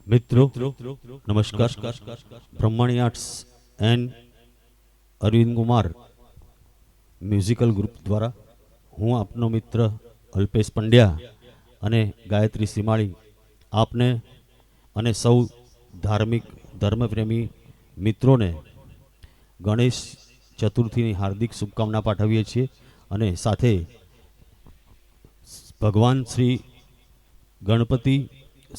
મિત્રો નમસ્કાર. Brahmani arts and Arvind Kumar musical group દ્વારા હું આપનો મિત્ર અલ્પેશ પંડ્યા અને ગાયત્રી સીમાળી આપને અને સૌ ધાર્મિક ધર્મપ્રેમી મિત્રોને ગણેશ ચતુર્થીની હાર્દિક શુભકામના પાઠવીએ છીએ અને સાથે ભગવાન શ્રી ગણપતિ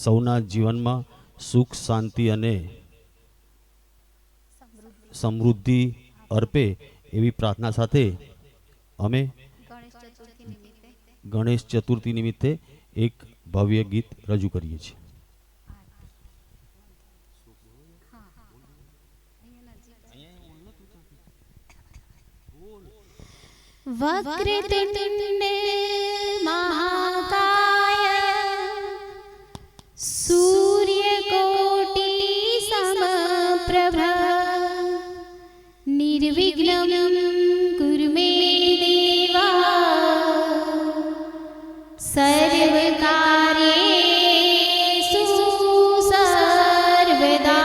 સૌના જીવનમાં સુખ શાંતિ અને સમૃદ્ધિ અર્પે એવી પ્રાર્થના સાથે અમે ગણેશ ચતુર્થી નિમિત્તે એક ભવ્ય ગીત રજૂ કરીએ છીએ. वक्रतुंड महाकाय सूर्यकोटि समप्रभ निर्विघ्नं कुरु मे देवा सर्वकार्येषु सर्वदा.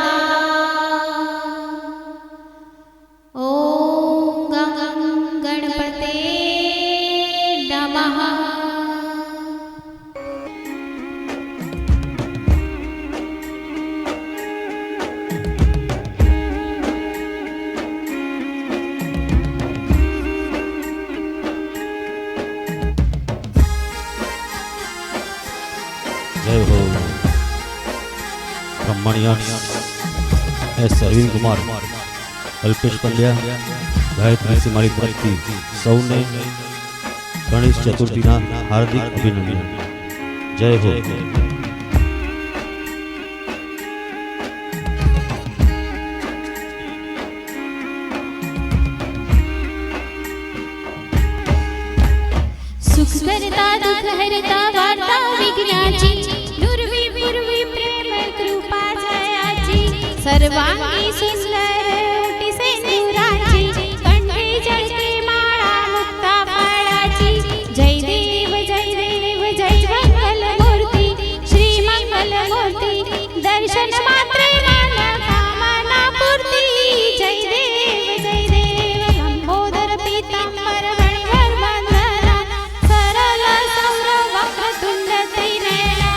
जय हो ब्रह्मणी आर्ट्स एस अरविंद कुमार अल्पेश पंड्या गायत्री सीमाड़ी तरफथी सौने गणेश चतुर्थीना हार्दिक अभिनंदन. जय हो. सुख करता दुख हरता वार्ता विघ्नाची नुरवी पूर्वी प्रेम कृपा जयाची सर्वांगी सुंदर ओटी सेंदुराची कंठे जळते माळा मुक्ता फळाची. जय देव जय देव जय मंगल मूर्ती श्री मंगल मूर्ती दर्शन मात्रे मन कामना पूर्ती. जय देव लंबोदर पीतांबर गणधर वंदना सरल सौर वक्रतुंड त्रिनयना.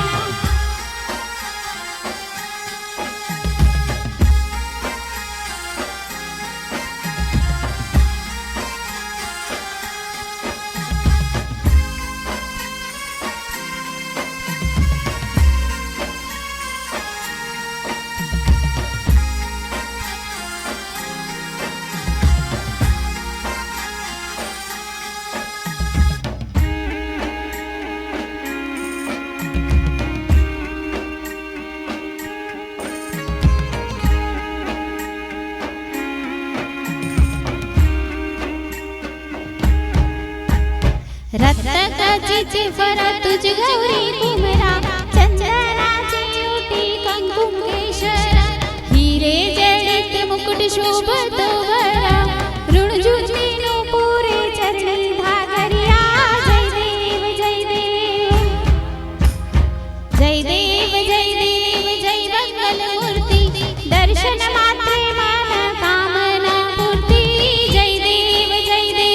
रत्नाची फरा तुझ गौरी कुमरा चंदनाची ओटी कंकुम केशरा हिरे जडित मुकुट शोभतो वरा ऋणझुंजी नुपुरे चरणी धागरिया. जय देव जय देव जय देव जय देव जय मंगल मूर्ती दर्शन मात्रे मन कामना पूर्ती. जय देव जय देव.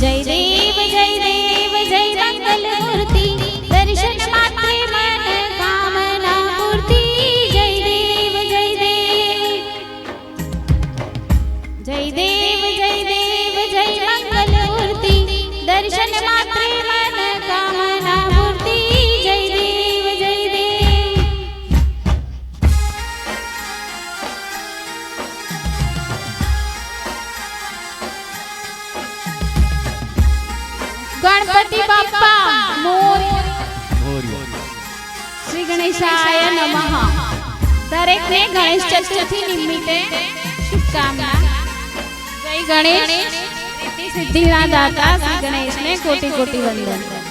जय देव जय मंगल मूर्ति दर्शन मात्रे मन कामना पूर्ति जय देव जय मंगल मूर्ति दर्शन मात्रे मन कामना पूर्ति जय देव गणपति बाप्पा मोरया श्री गणेशाय नमः दरेक ने गणेश चतुर्थी निमित्ते शुभकामना जय गणेश सिद्धि सिद्धिना दाता श्री गणेश ने कोटि कोटि वंदन।